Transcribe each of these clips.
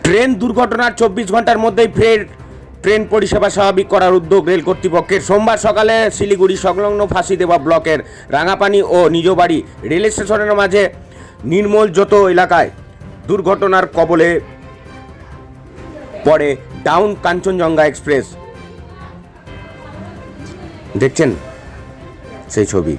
Train দুর্ঘটনার 24 ঘন্টার মধ্যেই ফের ট্রেন পরিষেবা স্বাভাবিক করার উদ্যোগ রেল কর্তৃপক্ষের। সোমবার সকালে শিলিগুড়ি সংলগ্ন ফাঁসিদেওয়া ব্লকের রাঙাপানি ও নিজবাড়ি রেল স্টেশনের মাঝে নির্মলজোত এলাকায় দুর্ঘটনার কবলে পড়ে ডাউন কাঞ্চনজঙ্ঘা এক্সপ্রেস। দেখছেন সেই ছবি।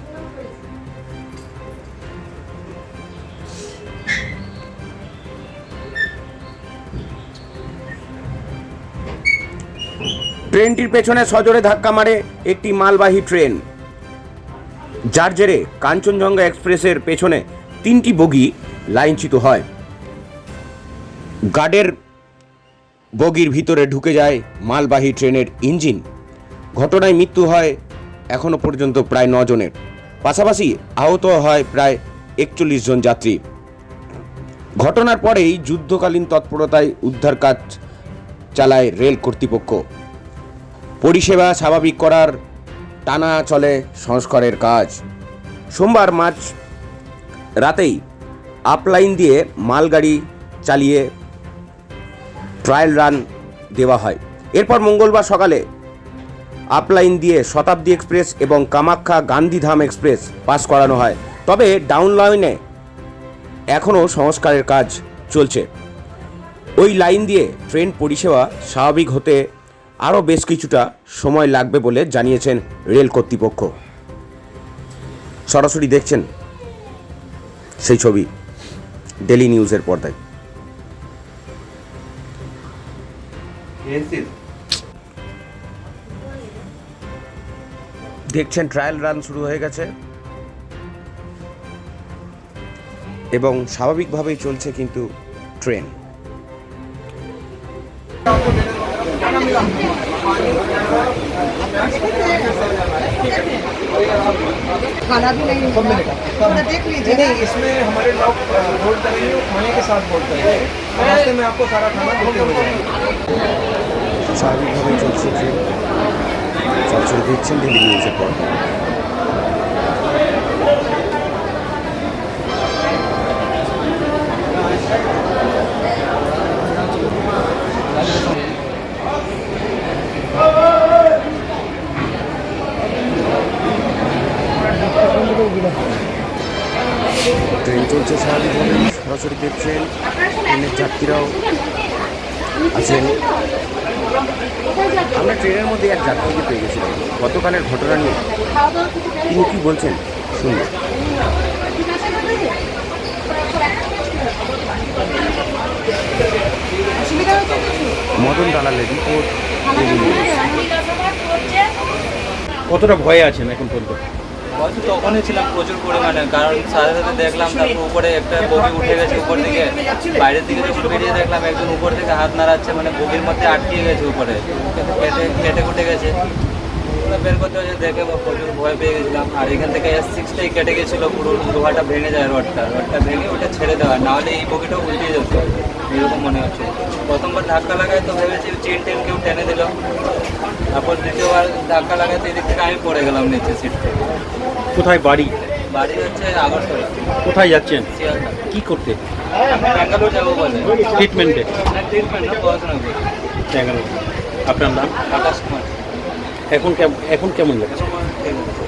ট্রেনটির পেছনে সজোরে ধাক্কা মারে একটি মালবাহী ট্রেন, যার জেরে কাঞ্চনজঙ্ঘা এক্সপ্রেসের পেছনে 3টি বগি লাইনচ্যুত হয়। গার্ডের বগির ভিতরে ঢুকে যায় মালবাহী ট্রেনের ইঞ্জিন। ঘটনায় মৃত্যু হয় এখনও পর্যন্ত প্রায় 9 জনের, পাশাপাশি আহত হয় প্রায় 41 জন যাত্রী। ঘটনার পরেই যুদ্ধকালীন তৎপরতায় উদ্ধার কাজ চালায় রেল কর্তৃপক্ষ। পরিষেবা স্বাভাবিক করার টানা চলে সংস্কারের কাজ। সোমবার মাঝ রাতেই আপলাইন দিয়ে মালগাড়ি চালিয়ে ট্রায়াল রান দেওয়া হয়। এরপর মঙ্গলবার সকালে আপলাইন দিয়ে শতাব্দী এক্সপ্রেস এবং কামাখ্যা গান্ধীধাম এক্সপ্রেস পাস করানো হয়। তবে ডাউন লাইনে এখনও সংস্কারের কাজ চলছে। ওই লাইন দিয়ে ট্রেন পরিষেবা স্বাভাবিক হতে আরও বেশ কিছুটা সময় লাগবে বলে জানিয়েছেন রেল কর্তৃপক্ষ। সরাসরি দেখছেন সেই ছবি ডেলি নিউজের পর্দায়। দেখছেন ট্রায়াল রান শুরু হয়ে গেছে এবং স্বাভাবিকভাবেই চলছে কিন্তু ট্রেন। खाना भी नहीं मिलेगा, थोड़ा देख लीजिए। नहीं, इसमें हमारे लोग होल्ड करेंगे, खाने के साथ होल्ड करेंगे। रास्ते में आपको सारा खाना देते हुए जाएंगे। স্বাভাবিকভাবেই চলছে ট্রেন। সরাসরি দেখছেন ডেলি নিউজের পর্দায়। ট্রেন চলছে স্বাভাবিকভাবে, সরাসরি দেখছেন। ট্রেনের যাত্রীরাও আছেন। আমরা ট্রেনের মধ্যে এক যাত্রীকে পেয়ে গেছিলাম গতকালের ঘটনা নিয়ে। তিনি কি বলছেন শুনুন। মদন দালালের রিপোর্ট। কতটা ভয়ে আছেন এখন পর্যন্ত? হয়তো তখনই ছিলাম প্রচুর পরিমাণে, কারণ সাথে সাথে দেখলাম তারপর উপরে একটা বগি উঠে গেছে উপর দিকে। বাইরের দিকে যখন বেরিয়ে দেখলাম একজন উপর থেকে হাত নাড়াচ্ছে, মানে বগির মধ্যে আটকে গেছে উপরে, কেটে কুটে গেছে। বের করতে হয়েছে দেখে প্রচুর ভয় পেয়ে গেছিলাম। আর এখান থেকে S6টাই কেটে গেছিলো, পুরো লোহাটা ভেঙে যায়, রডটা ভেঙে ওটা ছেড়ে দেওয়া, নাহলে এই বগিটাও উল্টে যেত এরকম মনে হচ্ছে। প্রথমবার ধাক্কা লাগায় তো ভেবেছি চেন কেউ টেনে দিল, তারপর দ্বিতীয়বার ধাক্কা লাগায় তো এদিক থেকে আমি পড়ে গেলাম নিচে সিট থেকে। কোথায় বাড়ি? বাড়ি হচ্ছে আগরতলা। কোথায় যাচ্ছেন? শিয়ালদা। কি করতে? আমি ব্যাঙ্গালোর যাবো বলে। ট্রিটমেন্টে? না, ট্রিটমেন্ট না, পড়াশোনা করি। ব্যাঙ্গালোর। আপনার নাম? আকাশ কুমার। এখন কেমন লাগছে? ঠিক আছে।